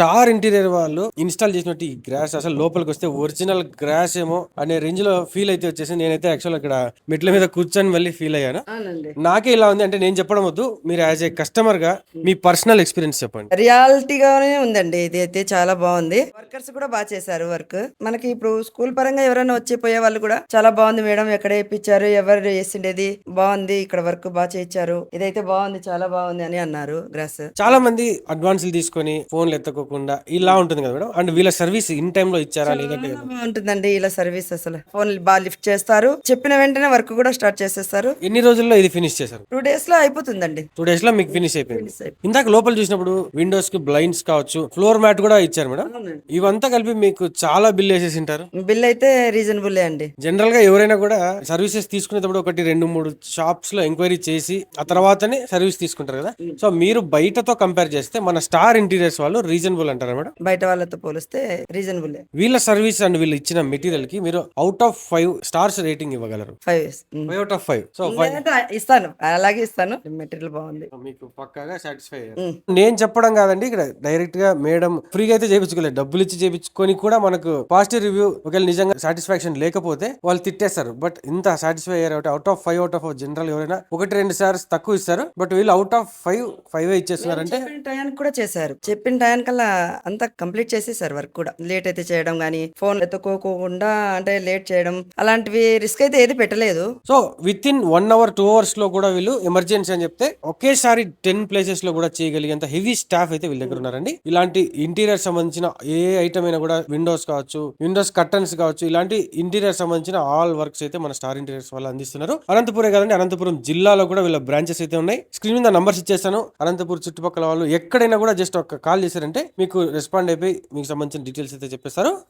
Star interior వాళ్ళు install చేసినట్టు ఈ గ్రాస్ అసలు లోపలికి వస్తే ఒరిజినల్ గ్రాస్ ఏమో అనే రేంజ్ లో ఫీల్ అయితే వచ్చేసి నేనైతే యాక్చువల్ ఇక్కడ మెట్ల మీద కూర్చొని వెళ్ళి ఫీల్ అయ్యాను. అవునండి. నాకే ఇలా ఉంది అంటే నేను చెప్పడం వద్దు, మీరు యాజ్ ఏ కస్టమర్ గా మీ పర్సనల్ ఎక్స్పీరియన్స్ చెప్పండి. రియాలిటీగానే ఉందండి. ఇది అయితే చాలా బాగుంది. వర్కర్స్ కూడా బాగా చేశారు వర్క్. మనకి ఇప్పుడు స్కూల్ పరంగా ఎవరైనా వచ్చి పోయే వాళ్ళు కూడా చాలా బాగుంది మేడం, ఎక్కడ వేయించారు, ఎవరు వేసిండేది బాగుంది, ఇక్కడ వర్క్ బాగా చేయించారు, ఇదైతే బాగుంది, చాలా బాగుంది అని అన్నారు. గ్రాస్ చాలా మంది అడ్వాన్సులు తీసుకొని ఫోన్లు ఎత్తకోకుండా ఇలా ఉంటుంది కదా మేడం, అండ్ వీళ్ళ సర్వీస్ ఇన్ టైమ్ లో ఇచ్చారా లేదంటే చాలా బాగుంటుందండి ఇలా సర్వీస్. అసలు ఫోన్ బాగా లిఫ్ట్ చేస్తారు, చెప్పిన వెంటనే వర్క్ కూడా స్టార్ట్ చేసేస్తారు. ఎన్ని రోజుల్లో ఇది ఫినిష్ చేశారు? 2 days లో అయిపోతుందండి. 2 days లో మీకు ఫినిష్ అయిపోయింది. Finish అయిపోయింది. ఇందాక లోపల చూసినప్పుడు విండోస్ కి బ్లైండ్స్ కావచ్చు, ఫ్లోర్ మ్యాట్ కూడా ఇచ్చారు మేడం. అవునండి. ఇవంతా కలిపి మీకు చాలా బిల్ వేసేసి ఉంటారు. బిల్ అయితే రీజనబుల్ అండి. జనరల్ గా ఎవరైనా కూడా సర్వీసెస్ తీసుకునేటప్పుడు 1-2-3 షాప్స్ లో ఎంక్వైరీ చేసి ఆ తర్వాతనే సర్వీస్ తీసుకుంటారు కదా. సో మీరు బయటతో కంపేర్ చేస్తే మన స్టార్ ఇంటీరియర్స్ వాళ్ళు రీజనబుల్ అంటారా మేడం? బయట వాళ్ళతో పోలిస్తే రీజనబుల్. వీళ్ళ సర్వీస్ అండ్ వీళ్ళు ఇచ్చిన మెటీరియల్ కి మీరు అవుట్ ఆఫ్ 5 స్టార్స్ రేటింగ్ ఇవ్వగలరు? 5 5 out of 5. సో ఇస్తాను, అలాగే ఇస్తాను. మెటీరియల్ బాగుంది, మీకు పక్కాగా సాటిస్ఫై. నేను చెప్పడం కాదండి, ఇక్కడ డైరెక్ట్ గా మేడం ఫ్రీగా అయితే చేయించుకోలేదు, డబ్బులు ఇచ్చి చేయించుకొని కూడా మనకు పాజిటివ్ రివ్యూ ఒకవేళ నిజంగా సాటిస్ఫాక్షన్ లేకపోతే వాళ్ళు తిట్టేస్తారు. బట్ ఇంత సాటిస్ఫై అయ్యారు అవుట్ ఆఫ్ 5 జనరల్ ఎవరైనా 1-2 సార్స్ తక్కువ ఇస్తారు, బట్ వీళ్ళు అవుట్ ఆఫ్ 5 ఇచ్చేస్తున్నారంటే చెప్పిన టయానికి కూడా చేశారు. చెప్పిన టయానికల్లా అంతా కంప్లీట్ చేసేసారు. వర్క్ కూడా లేట్ అయితే చేయడం గానీ, ఫోన్ ఎత్తుకోకుండా అంటే లేట్ చేయడం అలాంటివి రిస్క్ అయితే ఏది పెట్టలేదు. So with in 1 hour 2 hours లో కూడా వీళ్ళు ఎమర్జెన్సీ అని చెప్తే ఒకేసారి 10 ప్లేసెస్ లో కూడా చేయగలిగేంత హెవీ స్టాఫ్ అయితే వీళ్ళ దగ్గర ఉన్నారండి. ఇలాంటి ఇంటీరియర్ సంబంధించిన ఏ ఐటమ్ అయినా కూడా, విండోస్ కావచ్చు, విండోస్ కర్టన్స్ కావచ్చు, ఇలాంటి ఇంటీరియర్ సంబంధించిన ఆల్ వర్క్స్ అయితే మన స్టార్ ఇంటీరియర్స్ వాళ్ళు అందిస్తున్నారు. అనంతపురే కాదండి, అనంతపురం జిల్లాలో కూడా వీళ్ళ బ్రాంచెస్ అయితే ఉన్నాయి. స్క్రీన్ మీద నంబర్స్ ఇచ్చేస్తాను. అనంతపురం చుట్టుపక్కల వాళ్ళు ఎక్కడైనా కూడా జస్ట్ ఒక కాల్ చేశారంటే మీకు రెస్పాండ్ అయిపోయి మీకు సంబంధించిన డీటెయిల్స్ అయితే చెప్పేస్తారు.